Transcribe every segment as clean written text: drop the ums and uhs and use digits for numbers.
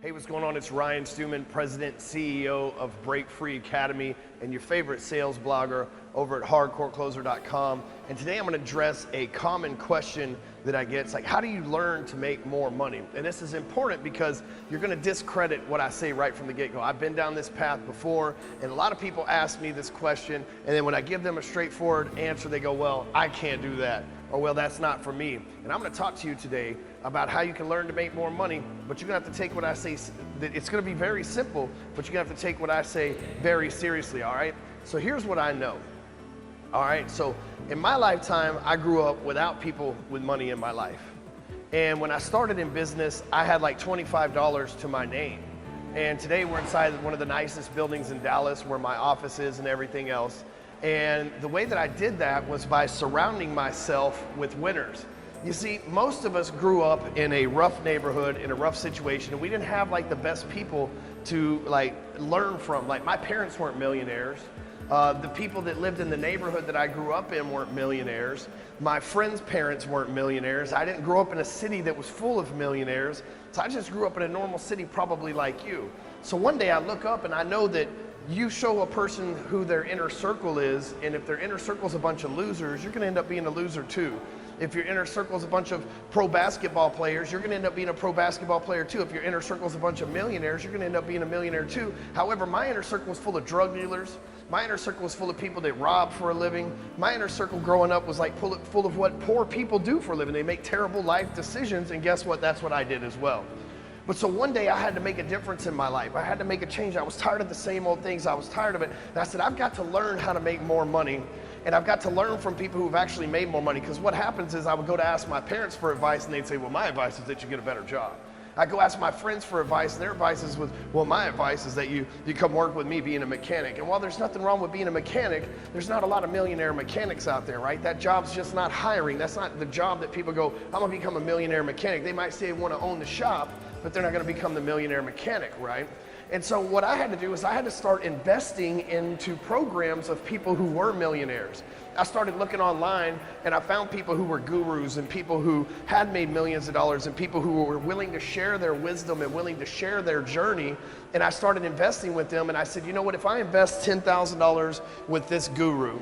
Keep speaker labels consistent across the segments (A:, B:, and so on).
A: Hey, what's going on? It's Ryan Stewman, President, CEO of Break Free Academy and your favorite sales blogger over at hardcorecloser.com. And today I'm going to address a common question that I get. It's like, how do you learn to make more money? And this is important because you're going to discredit what I say right from the get-go. I've been down this path before, and a lot of people ask me this question, and then when I give them a straightforward answer, they go, well, I can't do that. Or, well, that's not for me. And I'm going to talk to you today about how you can learn to make more money, but you're going to have to take what I say. It's going to be very simple, but you're going to have to take what I say very seriously, all right? So here's what I know. All right, so in my lifetime, I grew up without people with money in my life. And when I started in business, I had like $25 to my name. And today we're inside one of the nicest buildings in Dallas where my office is and everything else. And the way that I did that was by surrounding myself with winners. You see, most of us grew up in a rough neighborhood, in a rough situation, and we didn't have like the best people to like learn from. Like my parents weren't millionaires. The people that lived in the neighborhood that I grew up in weren't millionaires. My friends' parents weren't millionaires. I didn't grow up in a city that was full of millionaires. So I just grew up in a normal city, probably like you. So one day I look up and I know that you show a person who their inner circle is, and if their inner circle is a bunch of losers, you're gonna end up being a loser too. If your inner circle is a bunch of pro basketball players, you're gonna end up being a pro basketball player too. If your inner circle is a bunch of millionaires, you're gonna end up being a millionaire too. However, my inner circle was full of drug dealers. My inner circle was full of people that rob for a living. My inner circle growing up was like full of what poor people do for a living. They make terrible life decisions, and guess what? That's what I did as well. But so one day I had to make a difference in my life. I had to make a change. I was tired of the same old things. I was tired of it. And I said, I've got to learn how to make more money. And I've got to learn from people who've actually made more money. Because what happens is I would go to ask my parents for advice, and they'd say, well, my advice is that you get a better job. I go ask my friends for advice, and their advice is, well, my advice is that you come work with me being a mechanic. And while there's nothing wrong with being a mechanic, there's not a lot of millionaire mechanics out there, right? That job's just not hiring. That's not the job that people go, I'm gonna become a millionaire mechanic. They might say they wanna own the shop, but they're not gonna become the millionaire mechanic, right? And so what I had to do is I had to start investing into programs of people who were millionaires. I started looking online and I found people who were gurus and people who had made millions of dollars and people who were willing to share their wisdom and willing to share their journey. And I started investing with them, and I said, you know what, if I invest $10,000 with this guru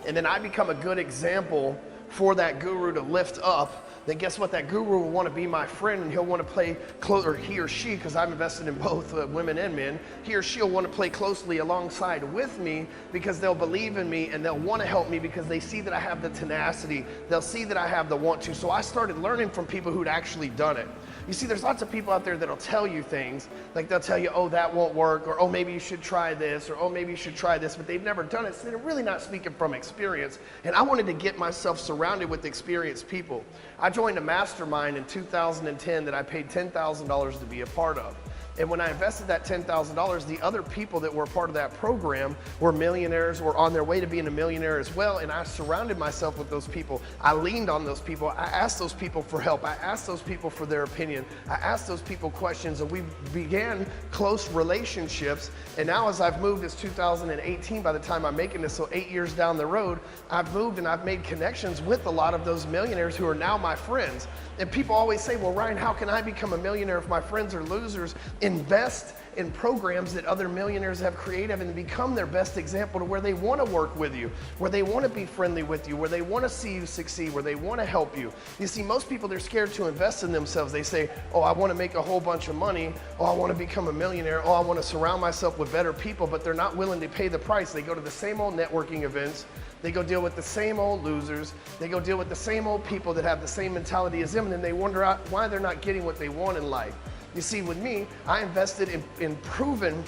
A: and then I become a good example for that guru to lift up, then guess what? That guru will want to be my friend, and he'll want to play close, or he or she, because I've invested in both women and men, he or she will want to play closely alongside with me because they'll believe in me and they'll want to help me because they see that I have the tenacity. They'll see that I have the want to. So I started learning from people who'd actually done it. You see, there's lots of people out there that'll tell you things, like they'll tell you, oh, that won't work, or oh, maybe you should try this, or oh, maybe you should try this, but they've never done it, so they're really not speaking from experience. And I wanted to get myself surrounded with experienced people. I joined a mastermind in 2010 that I paid $10,000 to be a part of. And when I invested that $10,000, the other people that were part of that program were millionaires or on their way to being a millionaire as well. And I surrounded myself with those people. I leaned on those people. I asked those people for help. I asked those people for their opinion. I asked those people questions, and we began close relationships. And now as I've moved, it's 2018 by the time I'm making this, so 8 years down the road, I've moved and I've made connections with a lot of those millionaires who are now my friends. And people always say, well, Ryan, how can I become a millionaire if my friends are losers? Invest in programs that other millionaires have created and become their best example to where they want to work with you, where they want to be friendly with you, where they want to see you succeed, where they want to help you. You see, most people, they're scared to invest in themselves. They say, oh, I want to make a whole bunch of money. Oh, I want to become a millionaire. Oh, I want to surround myself with better people, but they're not willing to pay the price. They go to the same old networking events. They go deal with the same old losers. They go deal with the same old people that have the same mentality as them, and then they wonder why they're not getting what they want in life. You see, with me, I invested in proven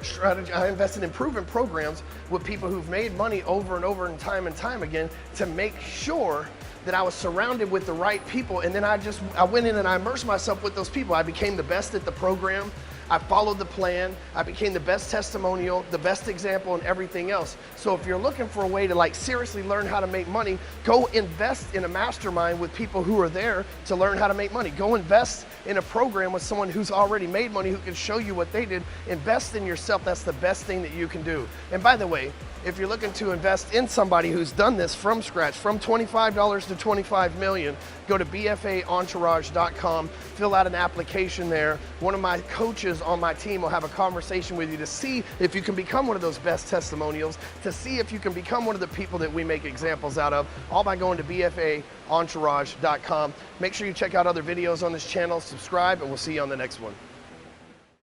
A: strategy. I invested in proven programs with people who've made money over and over and time again to make sure that I was surrounded with the right people. And then I went in and I immersed myself with those people. I became the best at the program. I followed the plan. I became the best testimonial, the best example, and everything else. So if you're looking for a way to like seriously learn how to make money, go invest in a mastermind with people who are there to learn how to make money. Go invest in a program with someone who's already made money, who can show you what they did. Invest in yourself. That's the best thing that you can do. And by the way, if you're looking to invest in somebody who's done this from scratch, from $25 to $25 million, go to bfaentourage.com, fill out an application there. One of my coaches on my team will have a conversation with you to see if you can become one of those best testimonials, to see if you can become one of the people that we make examples out of, all by going to bfaentourage.com. Make sure you check out other videos on this channel, subscribe, and we'll see you on the next one.